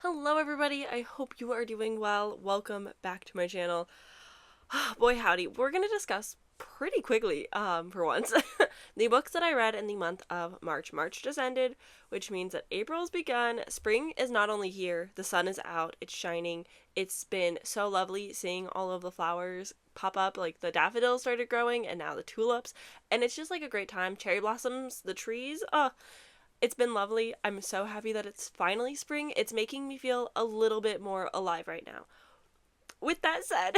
Hello everybody, I hope you are doing well. Welcome back to my channel. Boy howdy, we're going to discuss pretty quickly, for once, the books that I read in the month of March. March just ended, which means that April's begun. Spring is not only here, the sun is out, it's shining. It's been so lovely seeing all of the flowers pop up, like the daffodils started growing and now the tulips, and it's just like a great time. Cherry blossoms, the trees, it's been lovely. I'm so happy that it's finally spring. It's making me feel a little bit more alive right now. With that said,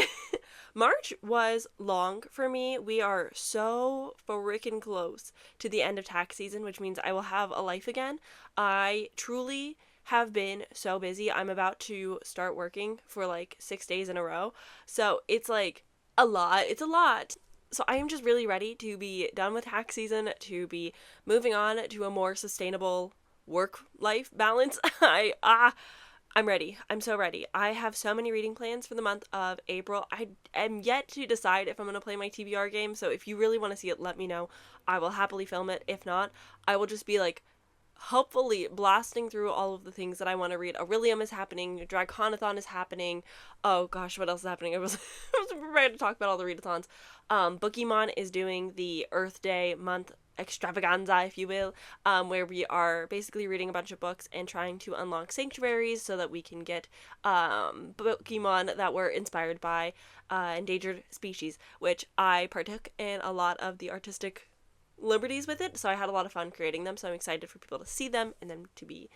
March was long for me. We are so freaking close to the end of tax season, which means I will have a life again. I truly have been so busy. I'm about to start working for like 6 days in a row. So it's like a lot. It's a lot. So I am just really ready to be done with tax season, to be moving on to a more sustainable work life balance. I'm ready. I'm so ready. I have so many reading plans for the month of April. I am yet to decide if I'm going to play my TBR game, so if you really want to see it, let me know. I will happily film it. If not, I will just be like hopefully blasting through all of the things that I want to read. Aurelium is happening, Draconathon is happening. Oh gosh, what else is happening? I was prepared to talk about all the readathons. Bookemon is doing the Earth Day month extravaganza, if you will, where we are basically reading a bunch of books and trying to unlock sanctuaries so that we can get Pokemon that were inspired by endangered species, which I partook in a lot of the artistic liberties with it, so I had a lot of fun creating them, so I'm excited for people to see them and them to be,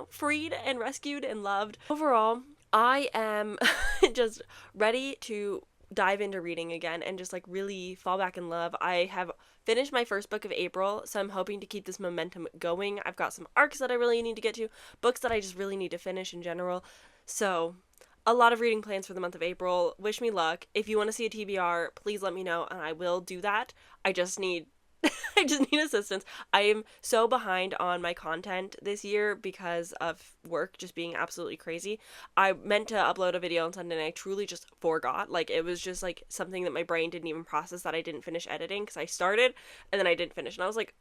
freed and rescued and loved. Overall, I am just ready to dive into reading again and just like really fall back in love. I have finished my first book of April, so I'm hoping to keep this momentum going. I've got some arcs that I really need to get to, books that I just really need to finish in general. So a lot of reading plans for the month of April. Wish me luck. If you want to see a TBR, please let me know and I will do that. I just need I just need assistance. I am so behind on my content this year because of work just being absolutely crazy. I meant to upload a video on Sunday and I truly just forgot. Like, it was just like something that my brain didn't even process that I didn't finish editing because I started and then I didn't finish. And I was like,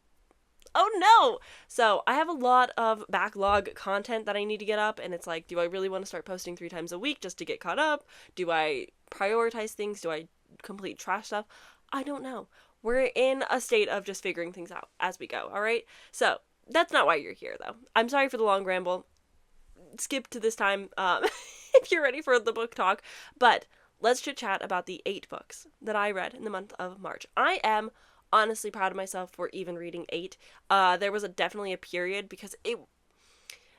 oh no! So I have a lot of backlog content that I need to get up, and it's like, do I really want to start posting 3 times a week just to get caught up? Do I prioritize things? Do I complete trash stuff? I don't know. We're in a state of just figuring things out as we go, alright? So, that's not why you're here, though. I'm sorry for the long ramble. Skip to this time if you're ready for the book talk. But let's chit chat about the 8 books that I read in the month of March. I am honestly proud of myself for even reading 8. There was definitely a period because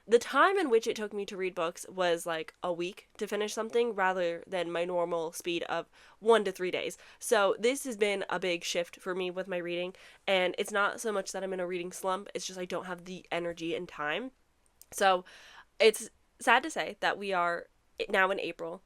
the time in which it took me to read books was like a week to finish something rather than my normal speed of 1 to 3 days. So this has been a big shift for me with my reading, and it's not so much that I'm in a reading slump, it's just I don't have the energy and time. So it's sad to say that we are now in April.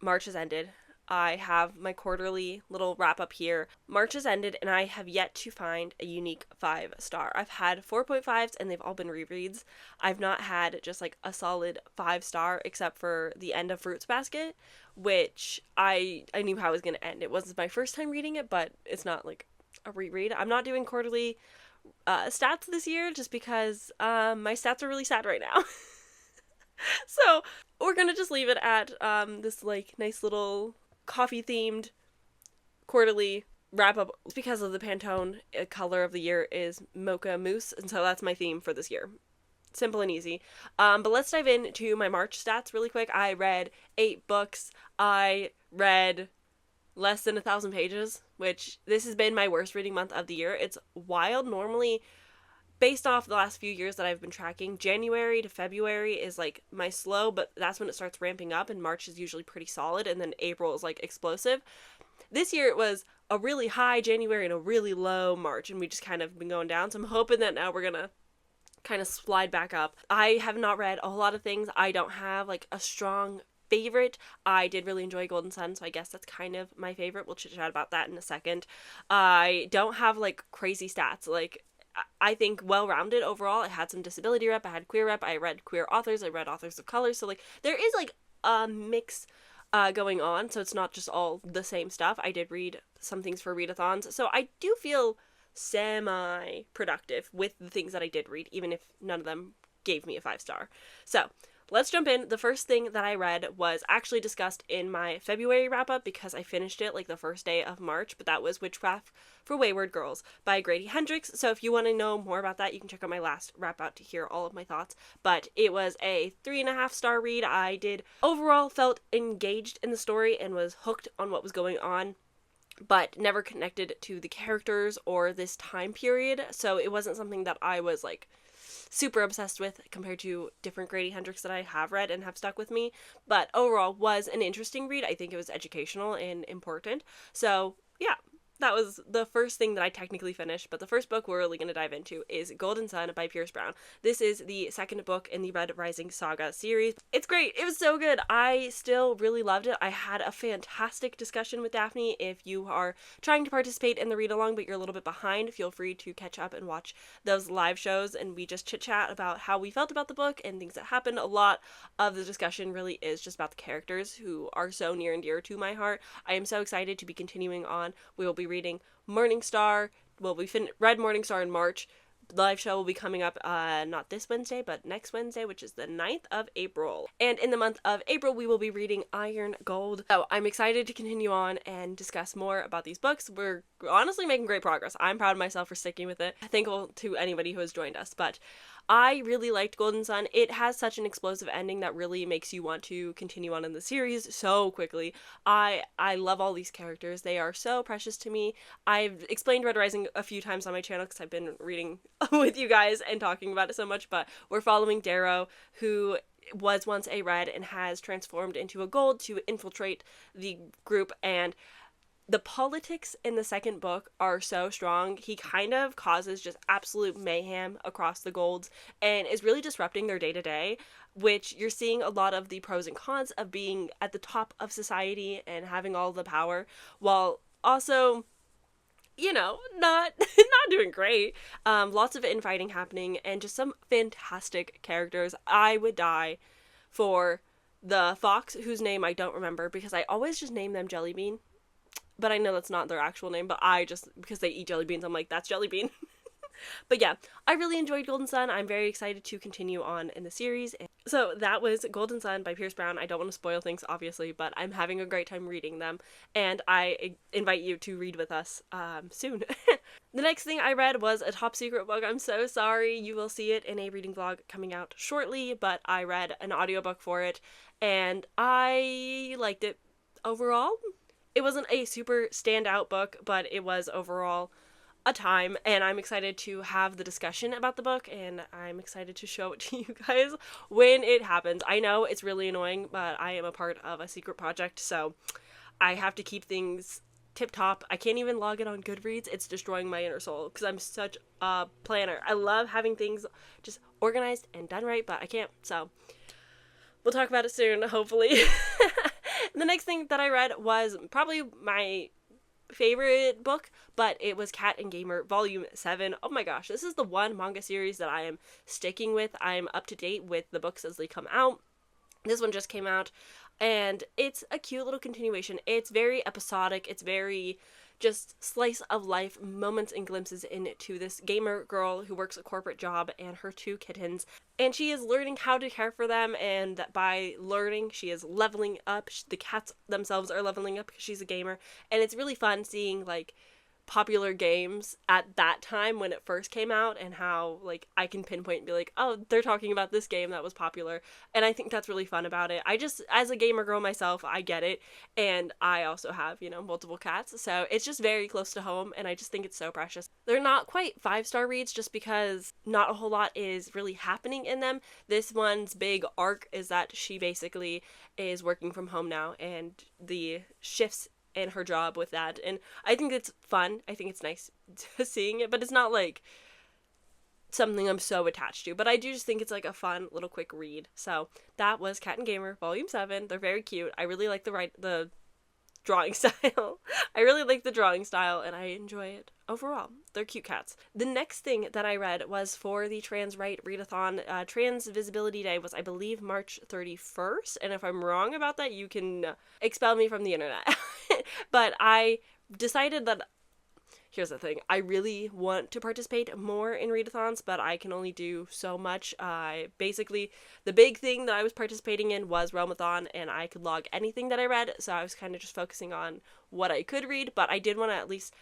March has ended. I have my quarterly little wrap up here. March has ended and I have yet to find a unique 5-star. I've had 4.5s and they've all been rereads. I've not had just like a solid 5-star except for the end of Fruits Basket, which I knew how it was going to end. It wasn't my first time reading it, but it's not like a reread. I'm not doing quarterly stats this year just because my stats are really sad right now. So we're gonna just leave it at this like nice little coffee themed quarterly wrap up because of the Pantone color of the year is mocha mousse, and so that's my theme for this year. Simple and easy. But let's dive into my March stats really quick. I read 8 books. I read less than 1,000 pages, which this has been my worst reading month of the year. It's wild. Normally, based off the last few years that I've been tracking, January to February is like my slow, but that's when it starts ramping up, and March is usually pretty solid, and then April is like explosive. This year it was a really high January and a really low March, and we just kind of been going down, so I'm hoping that now we're gonna kind of slide back up. I have not read a whole lot of things. I don't have like a strong favorite. I did really enjoy Golden Sun, so I guess that's kind of my favorite. We'll chit chat about that in a second. I don't have like crazy stats. Like, I think well-rounded overall. I had some disability rep, I had queer rep, I read queer authors, I read authors of color, so like there is like a mix going on, so it's not just all the same stuff. I did read some things for readathons, so I do feel semi-productive with the things that I did read, even if none of them gave me a 5-star. So let's jump in. The first thing that I read was actually discussed in my February wrap-up because I finished it like the first day of March, but that was Witchcraft for Wayward Girls by Grady Hendrix. So if you want to know more about that, you can check out my last wrap-up to hear all of my thoughts. But it was a 3.5-star read. I did overall felt engaged in the story and was hooked on what was going on, but never connected to the characters or this time period. So it wasn't something that I was like super obsessed with compared to different Grady Hendrix that I have read and have stuck with me. But overall was an interesting read. I think it was educational and important. So yeah, that was the first thing that I technically finished, but the first book we're really going to dive into is Golden Sun by Pierce Brown. This is the second book in the Red Rising Saga series. It's great. It was so good. I still really loved it. I had a fantastic discussion with Daphne. If you are trying to participate in the read-along, but you're a little bit behind, feel free to catch up and watch those live shows, and we just chit-chat about how we felt about the book and things that happened. A lot of the discussion really is just about the characters who are so near and dear to my heart. I am so excited to be continuing on. We will be reading Morningstar. Well, we read Morningstar in March. The live show will be coming up not this Wednesday, but next Wednesday, which is the 9th of April. And in the month of April, we will be reading Iron Gold. So I'm excited to continue on and discuss more about these books. We're honestly making great progress. I'm proud of myself for sticking with it. Thankful to anybody who has joined us. But I really liked Golden Sun. It has such an explosive ending that really makes you want to continue on in the series so quickly. I love all these characters. They are so precious to me. I've explained Red Rising a few times on my channel because I've been reading with you guys and talking about it so much, but we're following Darrow, who was once a red and has transformed into a gold to infiltrate the group, and the politics in the second book are so strong. He kind of causes just absolute mayhem across the golds and is really disrupting their day-to-day, which you're seeing a lot of the pros and cons of being at the top of society and having all the power, while also, you know, not doing great. Lots of infighting happening and just some fantastic characters. I would die for the fox, whose name I don't remember because I always just name them Jellybean. But I know that's not their actual name, but I just, because they eat jelly beans, I'm like, that's Jellybean. But yeah, I really enjoyed Golden Sun. I'm very excited to continue on in the series. So that was Golden Sun by Pierce Brown. I don't want to spoil things, obviously, but I'm having a great time reading them, and I invite you to read with us soon. The next thing I read was a top secret book. I'm so sorry. You will see it in a reading vlog coming out shortly, but I read an audiobook for it, and I liked it overall. It wasn't a super standout book, but it was overall a time, and I'm excited to have the discussion about the book, and I'm excited to show it to you guys when it happens. I know it's really annoying, but I am a part of a secret project, so I have to keep things tip-top. I can't even log it on Goodreads. It's destroying my inner soul because I'm such a planner. I love having things just organized and done right, but I can't, so we'll talk about it soon, hopefully. The next thing that I read was probably my favorite book, but it was Cat and Gamer Volume 7. Oh my gosh, this is the one manga series that I am sticking with. I'm up to date with the books as they come out. This one just came out, and it's a cute little continuation. It's very episodic. It's very just slice of life moments and glimpses into this gamer girl who works a corporate job and her 2 kittens, and she is learning how to care for them, and by learning she is leveling up. The cats themselves are leveling up because she's a gamer, and it's really fun seeing like popular games at that time when it first came out, and how like I can pinpoint and be like, oh, they're talking about this game that was popular, and I think that's really fun about it. I just, as a gamer girl myself, I get it, and I also have, you know, multiple cats, so it's just very close to home, and I just think it's so precious. They're not quite 5-star reads just because not a whole lot is really happening in them. This one's big arc is that she basically is working from home now, and the shifts and her job with that, and I think it's fun. I think it's nice seeing it, but it's not like something I'm so attached to, but I do just think it's like a fun little quick read. So that was Cat and Gamer Volume 7. They're very cute. I really like the drawing style. I really like the drawing style, and I enjoy it overall. They're cute cats. The next thing that I read was for the Trans Right Readathon. Trans Visibility Day was, I believe, March 31st, and if I'm wrong about that, you can expel me from the internet. But I decided that here's the thing. I really want to participate more in readathons, but I can only do so much. Basically, the big thing that I was participating in was Realmathon, and I could log anything that I read, so I was kind of just focusing on what I could read, but I did want to at least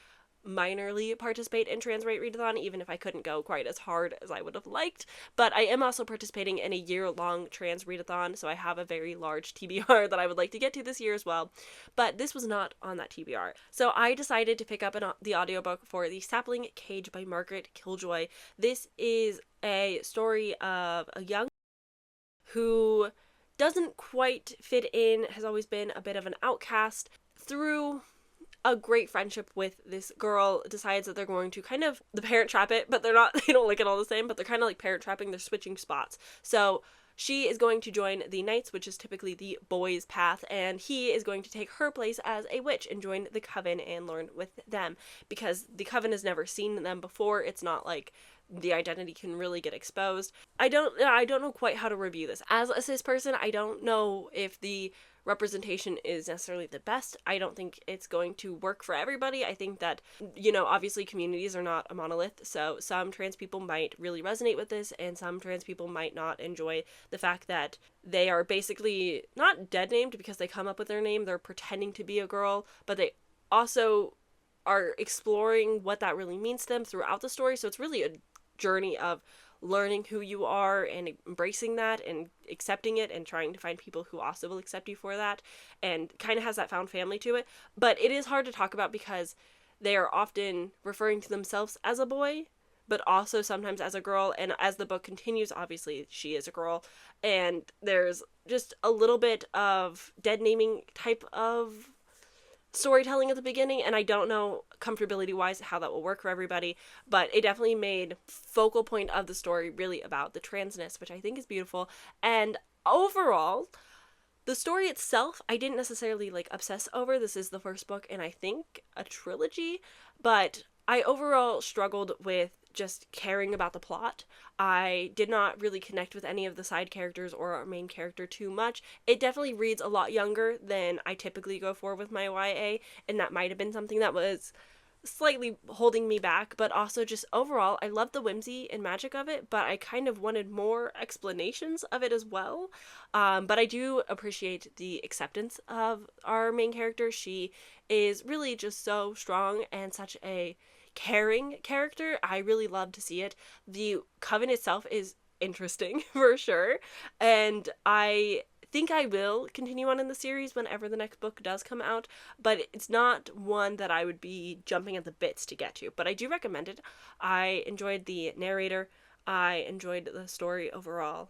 minorly participate in Transrate Readathon, even if I couldn't go quite as hard as I would have liked. But I am also participating in a year-long Trans Readathon, so I have a very large TBR that I would like to get to this year as well. But this was not on that TBR. So I decided to pick up the audiobook for The Sapling Cage by Margaret Killjoy. This is a story of a young who doesn't quite fit in, has always been a bit of an outcast. Through a great friendship with this girl, decides that they're going to kind of the parent trap it, but they don't like it all the same, but they're kind of like parent trapping, they're switching spots. So she is going to join the knights, which is typically the boys' path, and he is going to take her place as a witch and join the coven and learn with them, because the coven has never seen them before. It's not like the identity can really get exposed. I don't know quite how to review this. As a cis person, I don't know if the representation is necessarily the best. I don't think it's going to work for everybody. I think that, obviously communities are not a monolith, so some trans people might really resonate with this, and some trans people might not enjoy the fact that they are basically not dead named because they come up with their name, they're pretending to be a girl, but they also are exploring what that really means to them throughout the story. So it's really a journey of learning who you are and embracing that and accepting it and trying to find people who also will accept you for that, and kind of has that found family to it. But it is hard to talk about because they are often referring to themselves as a boy, but also sometimes as a girl. And as the book continues, obviously she is a girl, and there's just a little bit of dead naming type of storytelling at the beginning, and I don't know comfortability wise how that will work for everybody, but it definitely made focal point of the story really about the transness, which I think is beautiful. And overall, the story itself, I didn't necessarily obsess over. This is the first book in I think a trilogy, but I overall struggled with just caring about the plot. I did not really connect with any of the side characters or our main character too much. It definitely reads a lot younger than I typically go for with my YA, and that might have been something that was slightly holding me back, but also just overall, I love the whimsy and magic of it, but I kind of wanted more explanations of it as well. But I do appreciate the acceptance of our main character. She is really just so strong and such a caring character. I really love to see it. The coven itself is interesting for sure, and I think I will continue on in the series whenever the next book does come out, but it's not one that I would be jumping at the bits to get to, but I do recommend it. I enjoyed the narrator, I enjoyed the story overall,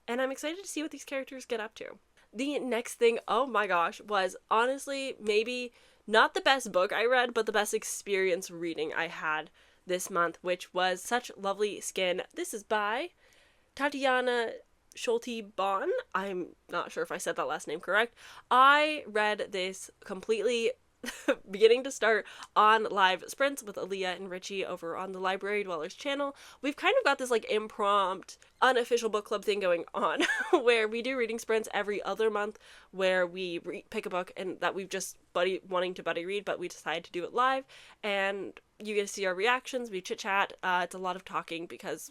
and I'm excited to see what these characters get up to. The next thing, oh my gosh, was honestly maybe not the best book I read, but the best experience reading I had this month, which was Such Lovely Skin. This is by Tatiana Schulte-Bahn. I'm not sure if I said that last name correct. I read this completely beginning to start on live sprints with Aaliyah and Richie over on the Library Dwellers channel. We've kind of got this impromptu unofficial book club thing going on where we do reading sprints every other month, where we pick a book and that we've just wanting to buddy read, but we decide to do it live, and you get to see our reactions, we chit chat. It's a lot of talking because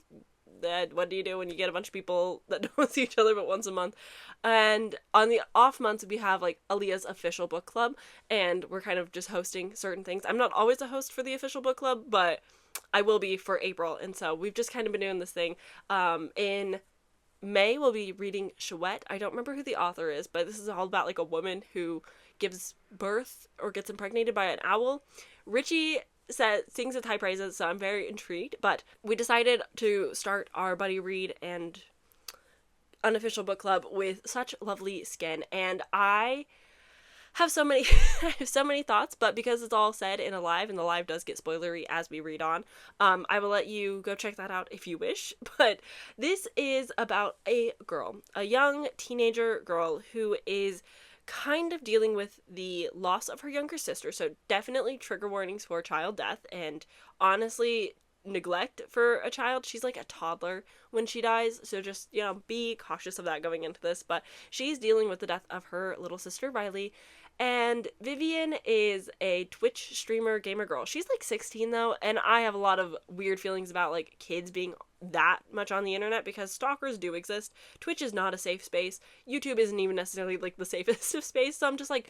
what do you do when you get a bunch of people that don't see each other but once a month? And on the off months, we have Aaliyah's official book club, and we're kind of just hosting certain things. I'm not always a host for the official book club, but I will be for April, and so we've just kind of been doing this thing. In May, we'll be reading Chouette. I don't remember who the author is, but this is all about a woman who gives birth or gets impregnated by an owl. Richie sings its high praises, so I'm very intrigued, but we decided to start our buddy read and unofficial book club with Such Lovely Skin, and I have so many thoughts, but because it's all said in a live, and the live does get spoilery as we read on, I will let you go check that out if you wish. But this is about a young teenager girl who is kind of dealing with the loss of her younger sister, so definitely trigger warnings for child death, and honestly, neglect for a child. She's like a toddler when she dies, so just, be cautious of that going into this. But she's dealing with the death of her little sister Riley, and Vivian is a Twitch streamer gamer girl. She's like 16 though, and I have a lot of weird feelings about like kids being that much on the internet, because stalkers do exist. Twitch is not a safe space. YouTube isn't even necessarily like the safest of space, so I'm just like,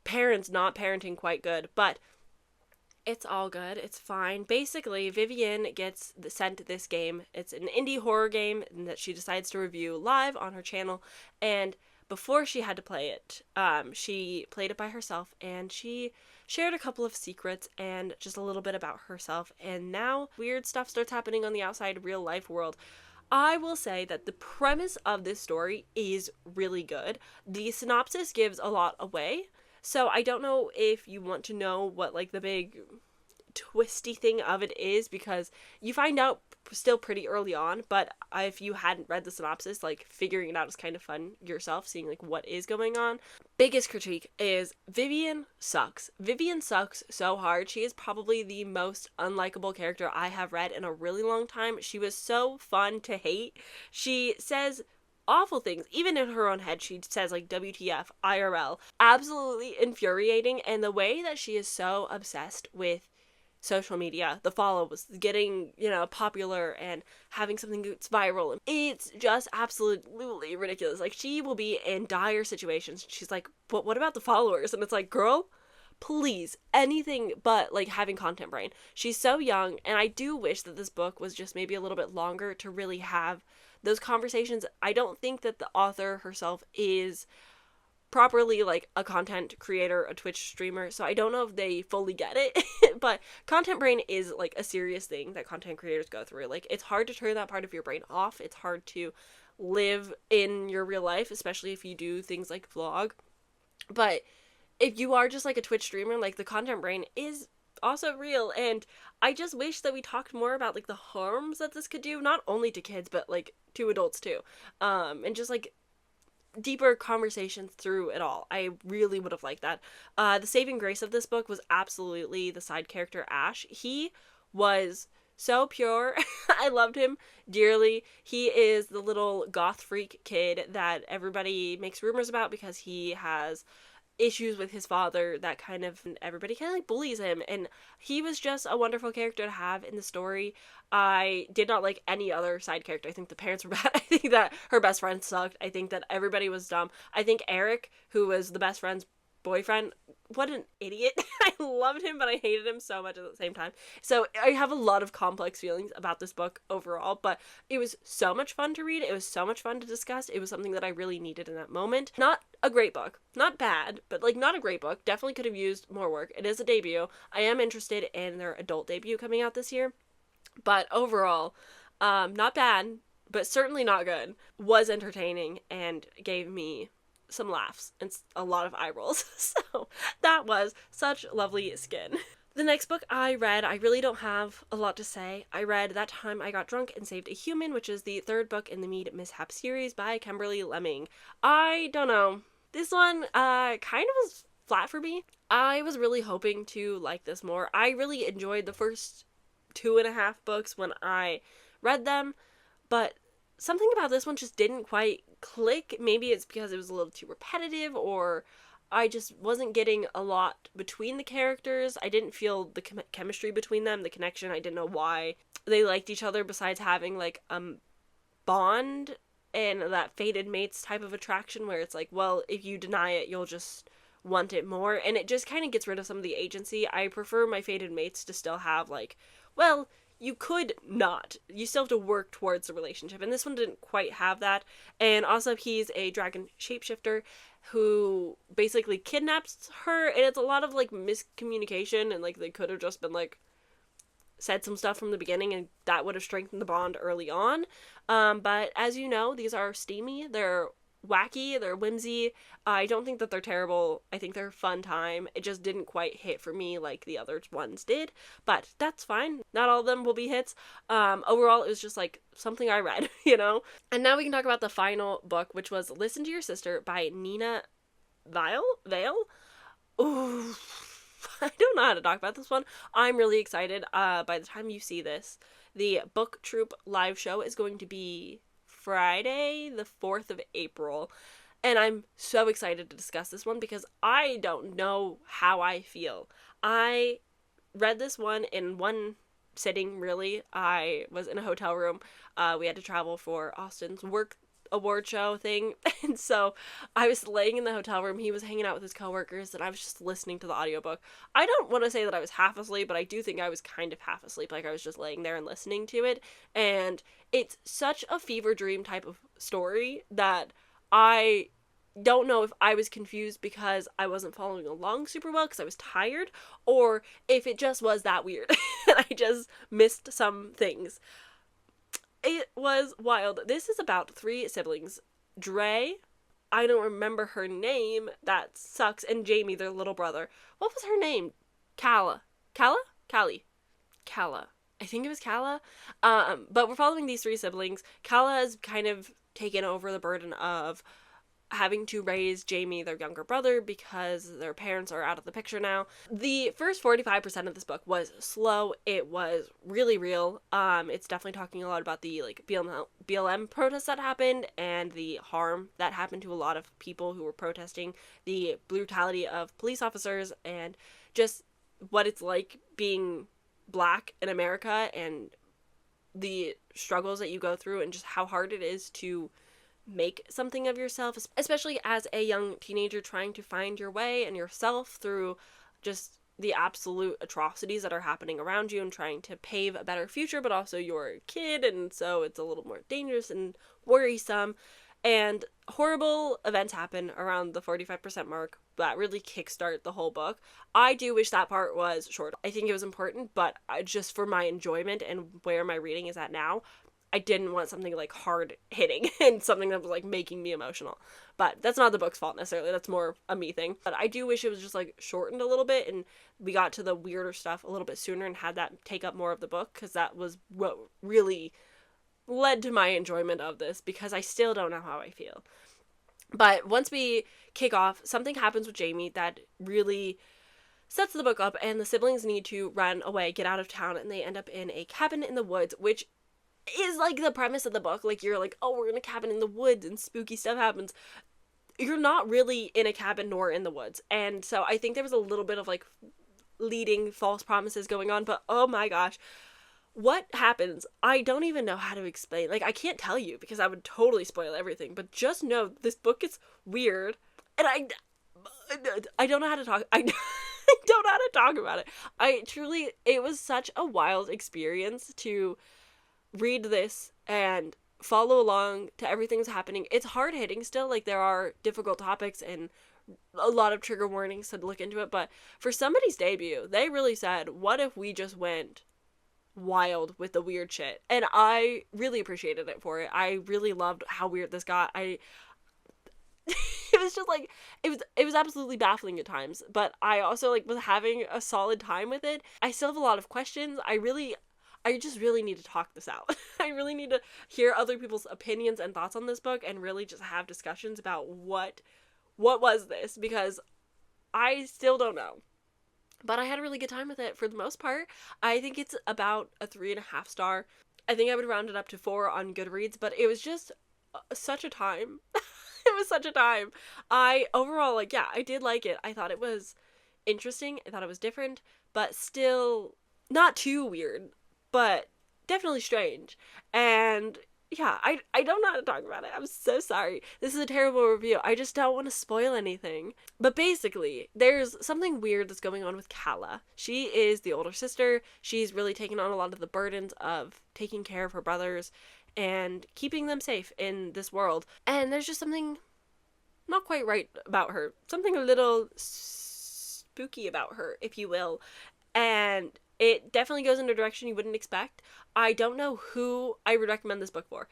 parents not parenting quite good, but it's all good. It's fine. Basically, Vivian gets sent this game. It's an indie horror game that she decides to review live on her channel, and before she had to play it, she played it by herself, and she shared a couple of secrets and just a little bit about herself, and now weird stuff starts happening on the outside real life world. I will say that the premise of this story is really good. The synopsis gives a lot away, so I don't know if you want to know what like the big twisty thing of it is, because you find out still pretty early on, but if you hadn't read the synopsis, like figuring it out is kind of fun yourself, seeing like what is going on. Biggest critique is Vivian sucks. Vivian sucks so hard. She is probably the most unlikable character I have read in a really long time. She was so fun to hate. She says awful things. Even in her own head, she says like WTF, IRL. Absolutely infuriating. And the way that she is so obsessed with social media, the follows, getting, popular and having something that's viral, it's just absolutely ridiculous. Like, she will be in dire situations. She's like, but what about the followers? And it's like, girl, please, anything but like having content brain. She's so young, and I do wish that this book was just maybe a little bit longer to really have those conversations. I don't think that the author herself is properly like a content creator, a Twitch streamer, so I don't know if they fully get it. But content brain is like a serious thing that content creators go through. Like, it's hard to turn that part of your brain off. It's hard to live in your real life, especially if you do things like vlog. But if you are just like a Twitch streamer, like, the content brain is also real, and I just wish that we talked more about like the harms that this could do, not only to kids but like to adults too, and just like deeper conversations through it all. I really would have liked that. The saving grace of this book was absolutely the side character Ash. He was so pure. I loved him dearly. He is the little goth freak kid that everybody makes rumors about because he has issues with his father, that kind of, everybody kind of like bullies him, and he was just a wonderful character to have in the story. I did not like any other side character. I think the parents were bad. I think that her best friend sucked. I think that everybody was dumb. I think Eric, who was the best friend's boyfriend, what an idiot. I loved him, but I hated him so much at the same time. So I have a lot of complex feelings about this book overall, but it was so much fun to read. It was so much fun to discuss. It was something that I really needed in that moment. Not a great book. Not bad, but like not a great book. Definitely could have used more work. It is a debut. I am interested in their adult debut coming out this year. But overall, not bad, but certainly not good. Was entertaining and gave me some laughs and a lot of eye rolls. So that was such lovely skin. The next book I read, I really don't have a lot to say. I read That Time I Got Drunk and Saved a Human, which is the third book in the Mead Mishap series by Kimberly Lemming. I don't know. This one kind of was flat for me. I was really hoping to like this more. I really enjoyed the first 2.5 books when I read them, but something about this one just didn't quite click. Maybe it's because it was a little too repetitive, or I just wasn't getting a lot between the characters. I didn't feel the chemistry between them, the connection. I didn't know why they liked each other besides having like bond and that fated mates type of attraction where it's like, well, if you deny it, you'll just want it more. And it just kind of gets rid of some of the agency. I prefer my fated mates to still have like, well, you could not. You still have to work towards the relationship. And this one didn't quite have that. And also, he's a dragon shapeshifter who basically kidnaps her. And it's a lot of, like, miscommunication. And, like, they could have just been, like, said some stuff from the beginning. And that would have strengthened the bond early on. But as you know, these are steamy. They're wacky, they're whimsy. I don't think that they're terrible. I think they're a fun time. It just didn't quite hit for me like the other ones did, but that's fine. Not all of them will be hits. Overall, it was just like something I read, you know? And now we can talk about the final book, which was Listen to Your Sister by Nina Vale? Ooh. I don't know how to talk about this one. I'm really excited. By the time you see this, the Book Troop live show is going to be Friday, the 4th of April. And I'm so excited to discuss this one because I don't know how I feel. I read this one in one sitting, really. I was in a hotel room. We had to travel for Austin's work award show thing. And so I was laying in the hotel room. He was hanging out with his coworkers and I was just listening to the audiobook. I don't want to say that I was half asleep, but I do think I was kind of half asleep. Like I was just laying there and listening to it. And it's such a fever dream type of story that I don't know if I was confused because I wasn't following along super well because I was tired, or if it just was that weird and I just missed some things. It was wild. This is about 3 siblings. Dre, I don't remember her name, that sucks, and Jamie, their little brother. What was her name? Calla. Calla? Callie. Calla. I think it was Calla. But we're following these 3 siblings. Calla has kind of taken over the burden of having to raise Jamie, their younger brother, because their parents are out of the picture now. The first 45% of this book was slow. It was really real. It's definitely talking a lot about the BLM protests that happened and the harm that happened to a lot of people who were protesting, the brutality of police officers, and just what it's like being Black in America and the struggles that you go through and just how hard it is to make something of yourself, especially as a young teenager trying to find your way and yourself through just the absolute atrocities that are happening around you and trying to pave a better future, but also you're a kid, and so it's a little more dangerous and worrisome. And horrible events happen around the 45% mark that really kickstart the whole book. I do wish that part was short. I think it was important, but just for my enjoyment and where my reading is at now, I didn't want something like hard hitting and something that was like making me emotional. But that's not the book's fault necessarily. That's more a me thing. But I do wish it was just like shortened a little bit and we got to the weirder stuff a little bit sooner and had that take up more of the book, because that was what really led to my enjoyment of this, because I still don't know how I feel. But once we kick off, something happens with Jamie that really sets the book up, and the siblings need to run away, get out of town, and they end up in a cabin in the woods, which is like the premise of the book. Like, you're like, oh, we're in a cabin in the woods and spooky stuff happens. You're not really in a cabin nor in the woods. And so I think there was a little bit of like leading false promises going on, but oh my gosh, what happens? I don't even know how to explain. Like, I can't tell you because I would totally spoil everything, but just know this book is weird, and I don't know how to talk. I don't know how to talk about it. It was such a wild experience to read this and follow along to everything that's happening. It's hard hitting still, like there are difficult topics and a lot of trigger warnings to look into it, but for somebody's debut, they really said, what if we just went wild with the weird shit? And I really appreciated it for it. I really loved how weird this got. It was just like, it was absolutely baffling at times, but I also like was having a solid time with it. I still have a lot of questions. I just really need to talk this out. I really need to hear other people's opinions and thoughts on this book and really just have discussions about what was this, because I still don't know. But I had a really good time with it for the most part. I think it's about a 3.5 star. I think I would round it up to 4 on Goodreads, but it was just such a time. It was such a time. Overall, like, yeah, I did like it. I thought it was interesting. I thought it was different, but still not too weird, but definitely strange. And yeah, I don't know how to talk about it. I'm so sorry. This is a terrible review. I just don't want to spoil anything. But basically, there's something weird that's going on with Calla. She is the older sister. She's really taken on a lot of the burdens of taking care of her brothers and keeping them safe in this world. And there's just something not quite right about her. Something a little spooky about her, if you will. And it definitely goes in a direction you wouldn't expect. I don't know who I would recommend this book for.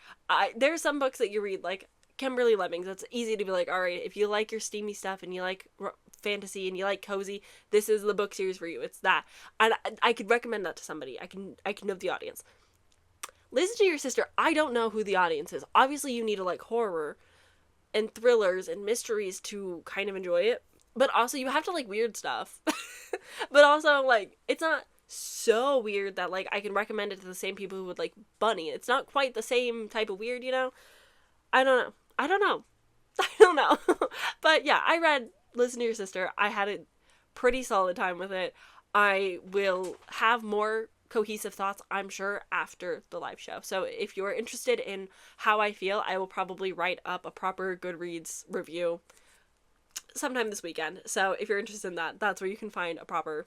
There are some books that you read, like Kimberly Lemmings. It's easy to be like, all right, if you like your steamy stuff and you like fantasy and you like cozy, this is the book series for you. It's that. And I could recommend that to somebody. I can know the audience. Listen to Your Sister. I don't know who the audience is. Obviously, you need to like horror and thrillers and mysteries to kind of enjoy it. But also, you have to like weird stuff. But also, like, it's not so weird that, like, I can recommend it to the same people who would like Bunny. It's not quite the same type of weird, you know? I don't know. I don't know. I don't know. But yeah, I read Listen to Your Sister. I had a pretty solid time with it. I will have more cohesive thoughts, I'm sure, after the live show. So if you're interested in how I feel, I will probably write up a proper Goodreads review sometime this weekend. So if you're interested in that, that's where you can find a proper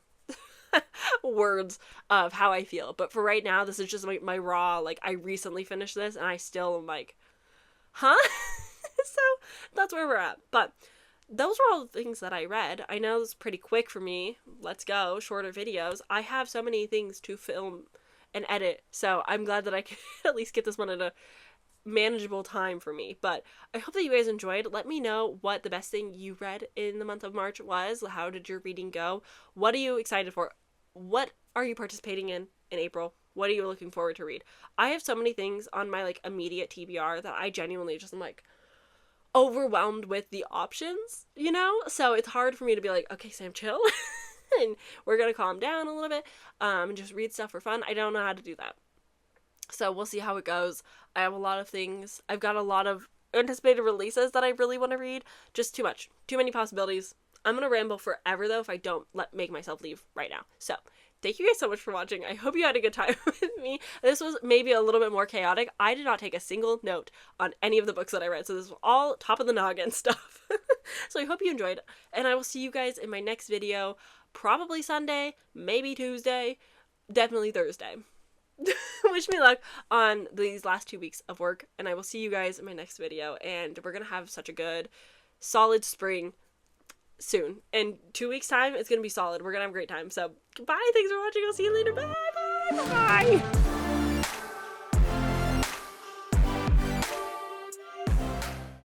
words of how I feel. But for right now, this is just my raw, like, I recently finished this and I still am like, huh? So that's where we're at. But those were all the things that I read. I know it's pretty quick for me. Let's go. Shorter videos. I have so many things to film and edit. So I'm glad that I can at least get this one at a manageable time for me. But I hope that you guys enjoyed. Let me know what the best thing you read in the month of March was. How did your reading go? What are you excited for? What are you participating in April? What are you looking forward to read? I have so many things on my like immediate TBR that I genuinely just am like overwhelmed with the options, you know? So it's hard for me to be like, okay, Sam, chill. And we're gonna calm down a little bit and just read stuff for fun. I don't know how to do that. So we'll see how it goes. I have a lot of things. I've got a lot of anticipated releases that I really want to read. Just too much. Too many possibilities. I'm going to ramble forever, though, if I don't make myself leave right now. So thank you guys so much for watching. I hope you had a good time with me. This was maybe a little bit more chaotic. I did not take a single note on any of the books that I read. So this was all top of the noggin stuff. So I hope you enjoyed. And I will see you guys in my next video. Probably Sunday, maybe Tuesday, definitely Thursday. Wish me luck on these last 2 weeks of work, and I will see you guys in my next video, and we're gonna have such a good solid spring soon. In 2 weeks time, it's gonna be solid. We're gonna have a great time. So bye, thanks for watching. I'll see you later. Bye.